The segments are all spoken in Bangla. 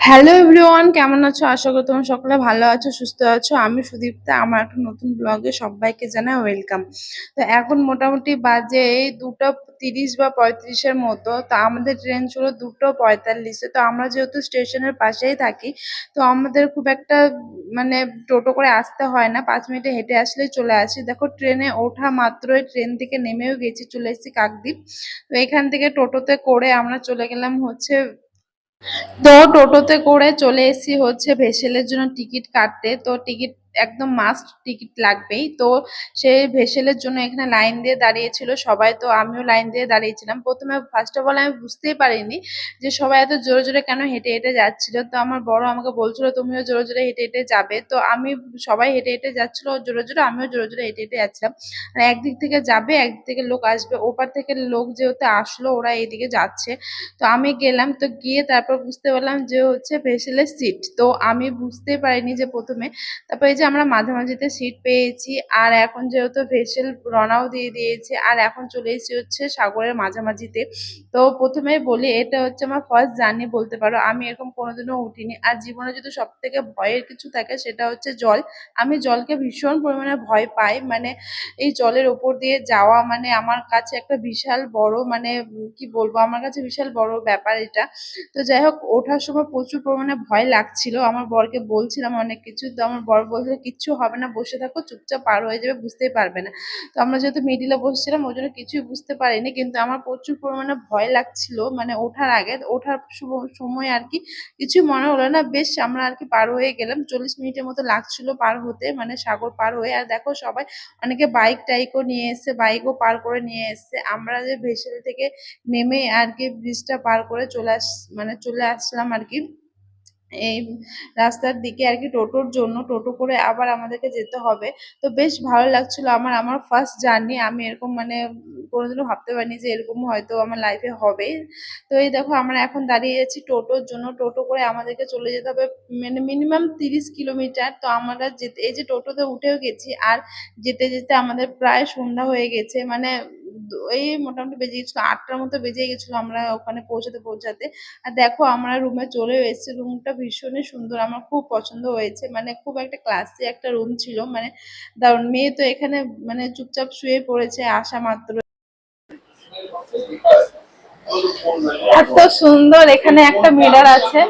হ্যালো এভরিওয়ান, কেমন আছো? আশা করি তোমরা সকলে ভালো আছো, সুস্থ আছো। আমি সুদীপ্তা, আমার একটা নতুন ব্লগে সবাইকে জানাই ওয়েলকাম। তো এখন মোটামুটি বাজে এই 2:30 বা 35-এর মতো। তো আমাদের ট্রেন ছিল 2:45-এ। তো আমরা যেহেতু স্টেশনের পাশেই থাকি, তো আমাদের খুব একটা মানে টোটো করে আসতে হয় না, 5 মিনিটে হেঁটে আসলেই চলে আসি। দেখো ট্রেনে ওঠা মাত্রই ট্রেন থেকে নেমেও গেছি, চলে এসেছি কাকদ্বীপ। তো এখান থেকে টোটোতে করে আমরা চলে গেলাম হচ্ছে, তো টোটোতে করে চলে এসেছি হচ্ছে ভেসেলের জন্য টিকিট কাটতে। তো টিকিট একদম মাস্ট, টিকিট লাগবেই। তো সেই ভেসেলের জন্য এখানে লাইন দিয়ে দাঁড়িয়েছিল সবাই, তো আমিও লাইন দিয়ে দাঁড়িয়েছিলাম। প্রথমে ফার্স্ট অফ অল আমি বুঝতেই পারিনি যে সবাই এত জোরে জোরে কেন হেঁটে হেঁটে যাচ্ছিল। তো আমার বড় আমাকে বলছিল তুমিও জোরে জোরে হেঁটে হেঁটে যাবে। তো আমি, সবাই হেঁটে হেঁটে যাচ্ছিল জোরে জোরে, আমিও জোরে জোরে হেঁটে হেঁটে যাচ্ছিলাম। আর একদিক থেকে যাবে, একদিক থেকে লোক আসবে, ওপার থেকে লোক যেহেতু আসলো ওরা এইদিকে যাচ্ছে। তো আমি গেলাম, তো গিয়ে তারপর বুঝতে পারলাম যে হচ্ছে ভেসেলের সিট। তো আমি বুঝতে পারিনি যে প্রথমে। তারপর এই যে আমরা মাঝামাঝিতে সিট পেয়েছি, আর এখন যেহেতু ভেসেল রওনাও দিয়ে দিয়েছে, আর এখন চলে এসেছি হচ্ছে সাগরের মাঝামাঝিতে। তো প্রথমেই বলি, এটা হচ্ছে আমার ফার্স্ট জার্নি বলতে পারো। আমি এরকম কোনোদিনও উঠিনি। আর জীবনে যদি সব থেকে ভয়ের কিছু থাকে সেটা হচ্ছে জল। আমি জলকে ভীষণ পরিমাণে ভয় পাই। মানে এই জলের ওপর দিয়ে যাওয়া মানে আমার কাছে একটা বিশাল বড় মানে কি বলবো, আমার কাছে বিশাল বড় ব্যাপার এটা। তো যাই হোক, ওঠার সময় প্রচুর পরিমাণে ভয় লাগছিল। আমার বরকে বলছিলাম অনেক কিছু, তো আমার বর বলছিল কিচ্ছু হবে না, বসে থাকো, চুপচাপ পার হয়ে যাবে, বুঝতেই পারবে না। তো আমরা যেহেতু মিডিলে বসছিলাম ওই জন্য কিছুই বুঝতে পারিনি, কিন্তু আমার প্রচুর পরিমাণে ভয় লাগছিল মানে ওঠার আগে। ওঠার সময় আর কি কিছুই মনে হলো না, বেশ আমরা আর কি পার হয়ে গেলাম। 40 মিনিটের মতো লাগছিল পার হতে, মানে সাগর পার হয়ে। আর দেখো সবাই, অনেকে বাইক টাইকও নিয়ে এসছে, বাইকও পার করে নিয়ে এসছে। আমরা যে ভেসেল থেকে নেমে আর কি ব্রিজটা পার করে চলে আসলাম আর কি এই রাস্তার দিকে আর কি, টোটোর জন্য। টোটো করে আবার আমাদেরকে যেতে হবে। তো বেশ ভালো লাগছিল। আমার ফার্স্ট জার্নি। আমি এরকম মানে কোনোদিনও ভাবতে পারিনি যে এরকম হয়তো আমার লাইফে হবে। তো এই দেখো আমরা এখন দাঁড়িয়ে আছি টোটোর জন্য। টোটো করে আমাদেরকে চলে যেতে হবে মানে মিনিমাম 30 কিলোমিটার। তো আমরা যেতে, এই যে টোটোতে উঠেও গেছি, আর যেতে যেতে আমাদের প্রায় সন্ধ্যা হয়ে গেছে। মানে এই মোটামুটি বেজে গেছিল 8টার মতো, বেজে গেছিল আমরা ওখানে পৌঁছাতে পৌঁছাতে। আর দেখো আমরা রুমে চলেও এসেছি। রুমটা ভীষণই সুন্দর, আমার খুব পছন্দ হয়েছে। মানে খুব একটা ক্লাসি একটা রুম ছিল, মানে দারুণ। মেয়ে তো এখানে মানে চুপচাপ শুয়ে পড়েছে আসা মাত্র। এত সুন্দর, এখানে একটা মিরর আছে।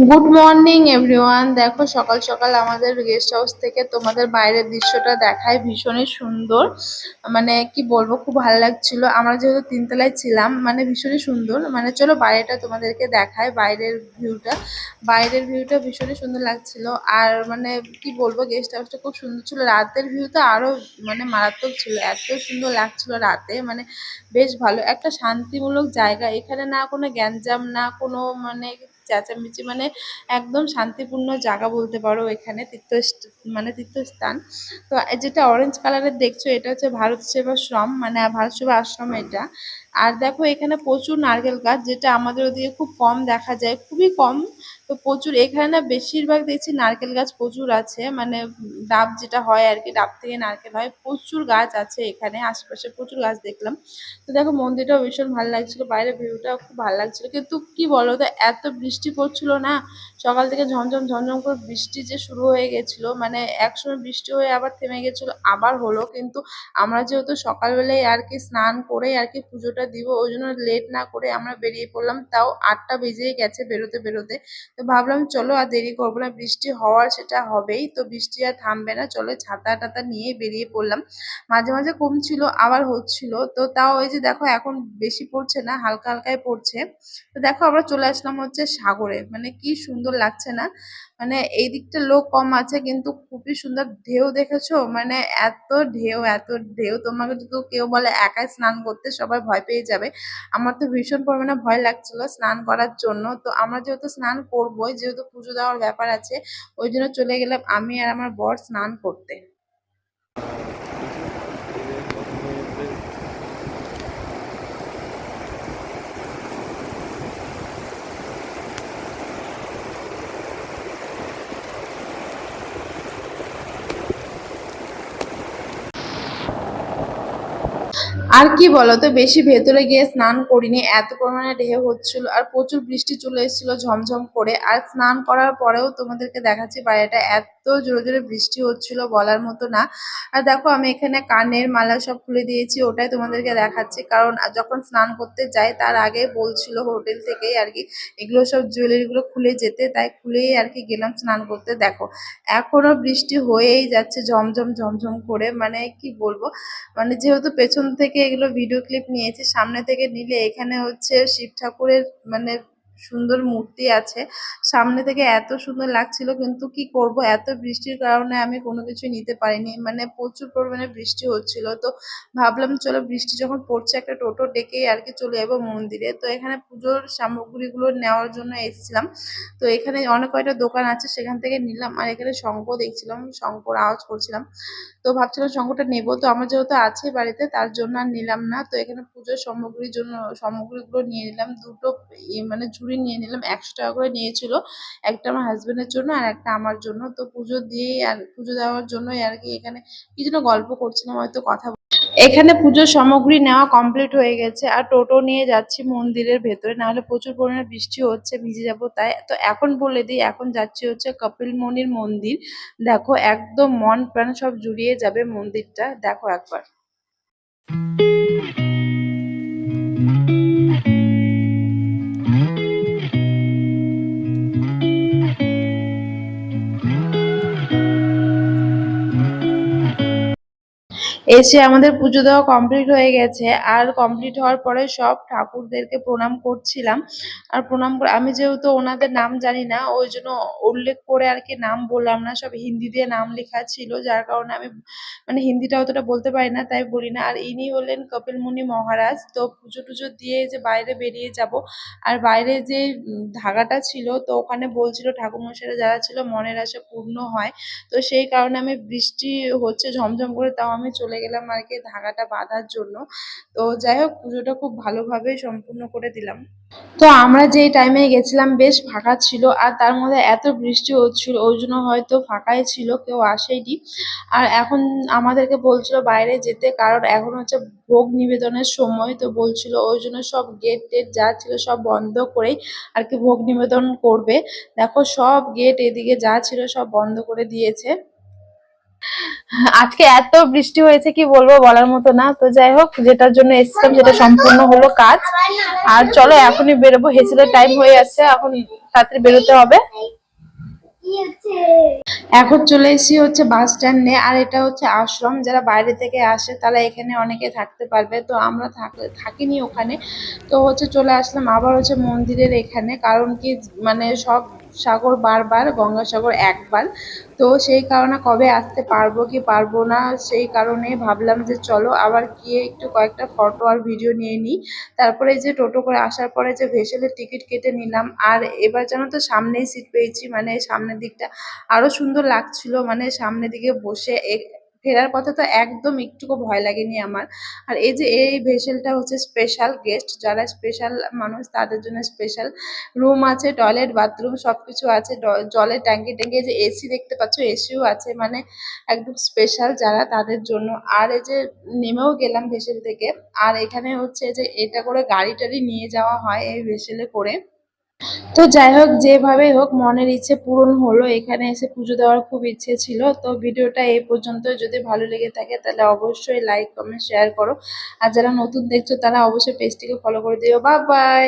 Good morning everyone. দেখো সকাল সকাল আমাদের গেস্ট হাউস থেকে তোমাদের বাইরের দৃশ্যটা দেখায়, ভীষণই সুন্দর। মানে কি বলবো, খুব ভালো লাগছিল। আমরা যেহেতু 3 তলায় ছিলাম, মানে ভীষণই সুন্দর। মানে চলো বাইরেটা তোমাদেরকে দেখায়, বাইরের ভিউটা ভীষণই সুন্দর লাগছিল। আর মানে কি বলবো, গেস্ট হাউসটা খুব সুন্দর ছিল। রাতের ভিউটা আরো মানে মারাত্মক ছিল, এত সুন্দর লাগছিল রাতে। মানে বেশ ভালো একটা শান্তিমূলক জায়গা। এখানে না কোনো গ্যাঞ্জাম, না কোনো মানে চেঁচামেচি, মানে একদম শান্তিপূর্ণ জায়গা বলতে পারো এখানে। মানে তীর্থস্থান। তো যেটা অরেঞ্জ কালারের দেখছো এটা হচ্ছে ভারত সেবাশ্রম, মানে ভারত সেবা আশ্রম এটা। আর দেখো এখানে প্রচুর নারকেল গাছ, যেটা আমাদের ওদিকে খুব কম দেখা যায়, খুবই কম। তো প্রচুর এখানে না, বেশিরভাগ দেখছি নারকেল গাছ প্রচুর আছে। মানে ডাব যেটা হয় আর কি, ডাব থেকে নারকেল হয়, প্রচুর গাছ আছে এখানে, আশেপাশে প্রচুর গাছ দেখলাম। তো দেখো মন্দিরটাও ভীষণ ভালো লাগছিল, বাইরের ভিউটাও খুব ভালো লাগছিল। কিন্তু কি বলো তো, এত বৃষ্টি পড়ছিল না, সকাল থেকে ঝমঝম ঝমঝম করে বৃষ্টি যে শুরু হয়ে গেছিল। মানে একসময় বৃষ্টি হয়ে আবার থেমে গেছিল, আবার হলো। কিন্তু আমরা যেহেতু সকালবেলায় আর কি স্নান করে আর কি পুজোটা দিব, ওই জন্য লেট না করে আমরা বেরিয়ে পড়লাম। তাও 8টা বেজেই গেছে বেরোতে বেরোতে। তো ভাবলাম চলো আর দেরি করবো না, বৃষ্টি হওয়ার সেটা হবেই, তো বৃষ্টি আর থামবে না, চলো ছাতা টাতা নিয়ে বেরিয়ে পড়লাম। মাঝে মাঝে কমছিল আবার হচ্ছিল। তো তাও ওই যে দেখো এখন বেশি পড়ছে না, হালকা হালকাই পড়ছে। তো দেখো আমরা চলে আসলাম হচ্ছে সাগরে, মানে কি সুন্দর লাগছে না? মানে এই দিকটা লোক কম আছে কিন্তু খুবই সুন্দর ঢেউ, দেখেছো? মানে এত ঢেউ, এত ঢেউ, তোমাকে যদি কেউ বলে একাই স্নান করতে, সবাই ভয় পেয়ে যাবে। আমার তো ভীষণ পরিমাণে ভয় লাগছিল স্নান করার জন্য। তো আমরা যেহেতু স্নান করবোই, যেহেতু পুজো দেওয়ার ব্যাপার আছে, ওই জন্য চলে গেলাম আমি আর আমার বর স্নান করতে। আর কি বলতো, বেশি ভেতরে গিয়ে স্নান করিনি, এত পরিমাণে ঢেউ হচ্ছিল আর প্রচুর বৃষ্টি চলে এসেছিল ঝমঝম করে। আর স্নান করার পরেও তোমাদেরকে দেখাচ্ছি বাইরেটা এত জোরে জোরে বৃষ্টি হচ্ছিল বলার মতো না। আর দেখো আমি এখানে কানের মালা সব খুলে দিয়েছি, ওটাই তোমাদেরকে দেখাচ্ছি, কারণ যখন স্নান করতে যাই তার আগে বলছিল হোটেল থেকেই আর কি এগুলো সব জুয়েলারি গুলো খুলে যেতে, তাই খুলেই আর কি গেলাম স্নান করতে। দেখো এখনো বৃষ্টি হয়েই যাচ্ছে ঝমঝম ঝমঝম করে, মানে কি বলবো, মানে যেহেতু পেছন থেকে এগুলো ভিডিও ক্লিপ নিয়েছি, সামনে থেকে নিলে এখানে হচ্ছে শিব ঠাকুরের মানে সুন্দর মূর্তি আছে, সামনে থেকে এত সুন্দর লাগছিল, কিন্তু কি করব এত বৃষ্টির কারণে আমি কোনো কিছু নিতে পারিনি, মানে প্রচুর পরিমাণে বৃষ্টি হচ্ছিল। তো ভাবলাম চলো বৃষ্টি যখন পড়ছে একটা টোটো ডেকেই আর কি চলে যাবো মন্দিরে। তো এখানে পুজোর সামগ্রীগুলো নেওয়ার জন্য এসেছিলাম। তো এখানে অনেক কয়টা দোকান আছে, সেখান থেকে নিলাম। আর এখানে শঙ্খ দেখছিলাম, শঙ্খর আওয়াজ করছিলাম, তো ভাবছিলাম শঙ্খটা নেবো, তো আমার যেহেতু আছে বাড়িতে তার জন্য আর নিলাম না। তো এখানে পুজোর সামগ্রীর জন্য সামগ্রীগুলো নিয়ে নিলাম, দুটো মানে ঝুড়ি নিয়ে নিলাম, 100 টাকা করে নিয়েছিল, একটা আমার হাজবেন্ডের জন্য আর একটা আমার জন্য। তো পুজো দিয়েই আর পুজো দেওয়ার জন্যই আর কি এখানে কি যেন গল্প করছিলাম, হয়তো কথা এখানে পুজোর সামগ্রী নেওয়া কমপ্লিট হয়ে গেছে আর টোটো নিয়ে যাচ্ছি মন্দিরের ভেতরে, নাহলে প্রচুর পরিমাণে বৃষ্টি হচ্ছে, ভিজে যাবো তাই। তো এখন বলে দিই, এখন যাচ্ছি হচ্ছে কপিল মুনির মন্দির। দেখো একদম মন প্রাণ সব জুড়িয়ে যাবে মন্দিরটা, দেখো একবার। এসে আমাদের পুজো দেওয়া কমপ্লিট হয়ে গেছে, আর কমপ্লিট হওয়ার পরে সব ঠাকুরদেরকে প্রণাম করছিলাম। আর প্রণাম করে আমি যেহেতু ওনাদের নাম জানি না, ওই জন্য উল্লেখ করে আর কি নাম বললাম না, সব হিন্দি দিয়ে নাম লেখা ছিল, যার কারণে আমি মানে হিন্দিটা অতটা বলতে পারি না তাই বলি না। আর ইনি হলেন কপিল মুনি মহারাজ। তো পুজো টুজো দিয়ে যে বাইরে বেরিয়ে যাব, আর বাইরে যে ধাগাটা ছিল, তো ওখানে বলছিল ঠাকুরমশাইরা যারা ছিল মনের আশা পূর্ণ হয়। তো সেই কারণে আমি বৃষ্টি হচ্ছে ঝমঝম করে, তাও আমি চলে গেলাম আর কি ধাগাটা বাঁধার জন্য। তো যাই হোক পুজোটা খুব ভালোভাবে সম্পূর্ণ করে দিলাম। তো আমরা যেই টাইমে গেছিলাম বেশ ফাঁকা ছিল, আর তার মধ্যে এত বৃষ্টি হচ্ছিল ওই জন্য হয়তো ফাঁকাই ছিল, কেউ আসেনি। আর এখন আমাদেরকে বলছিল বাইরে যেতে, কারণ এখন হচ্ছে ভোগ নিবেদনের সময়, তো বলছিল ওই জন্য সব গেট টেট যা ছিল সব বন্ধ করেই আর কি ভোগ নিবেদন করবে। দেখো সব গেট এদিকে যা ছিল সব বন্ধ করে দিয়েছে। আজকে এত বৃষ্টি হয়েছে কি বলবো, বলার মতো না। তো যাই হোক, যেটার জন্য এসেছিলাম সেটা সম্পূর্ণ হলো কাজ। আর চলো এখনই বেরোবো, হেসেলের টাইম হয়ে যাচ্ছে, এখন তাড়াতাড়ি বেরোতে হবে। এখন চলে এসেছি হচ্ছে বাস স্ট্যান্ডে, আর এটা হচ্ছে আশ্রম, যারা বাইরে থেকে আসে তারা এখানে অনেকে থাকতে পারবে। তো আমরা থাকিনি ওখানে, তো হচ্ছে চলে আসলাম আবার হচ্ছে মন্দিরের এখানে, কারণ কি মানে সব সাগর বারবার, গঙ্গাসাগর একবার। তো সেই কারণে কবে আসতে পারবো কি পারবো না, সেই কারণে ভাবলাম যে চলো আবার গিয়ে একটু কয়েকটা ফটো আর ভিডিও নিয়ে নিই। তারপরে এই যে টোটো করে আসার পরে যে ভেসেলের টিকিট কেটে নিলাম। আর এবার জানো তো সামনেই সিট পেয়েছি, মানে সামনের দিকটা আরো সুন্দর লাগছিল, মানে সামনের দিকে বসে ফেরার পথে তো একদম একটুকু ভয় লাগেনি আমার। আর এই যে এই ভেসেলটা হচ্ছে স্পেশাল গেস্ট, যারা স্পেশাল মানুষ তাদের জন্য স্পেশাল রুম আছে, টয়লেট বাথরুম সবকিছু আছে, জলের ট্যাঙ্কি ট্যাঙ্কি, এই যে এসি দেখতে পাচ্ছ এসিও আছে, মানে একদম স্পেশাল যারা তাদের জন্য। আর এই যে নেমেও গেলাম ভেসেল থেকে। আর এখানে হচ্ছে যে এটা করে গাড়ি টাড়ি নিয়ে যাওয়া হয় এই ভেসেলে করে। তো যাই হোক, যেভাবে হোক মনের ইচ্ছে পূরণ হলো, এখানে এসে পুজো দেওয়ার খুব ইচ্ছে ছিল। তো ভিডিওটা এই পর্যন্ত, যদি ভালো লেগে থাকে তাহলে অবশ্যই লাইক কমেন্ট শেয়ার করো, আর যারা নতুন দেখছো তারা অবশ্যই পেজটিকে ফলো করে দিও। Bye bye.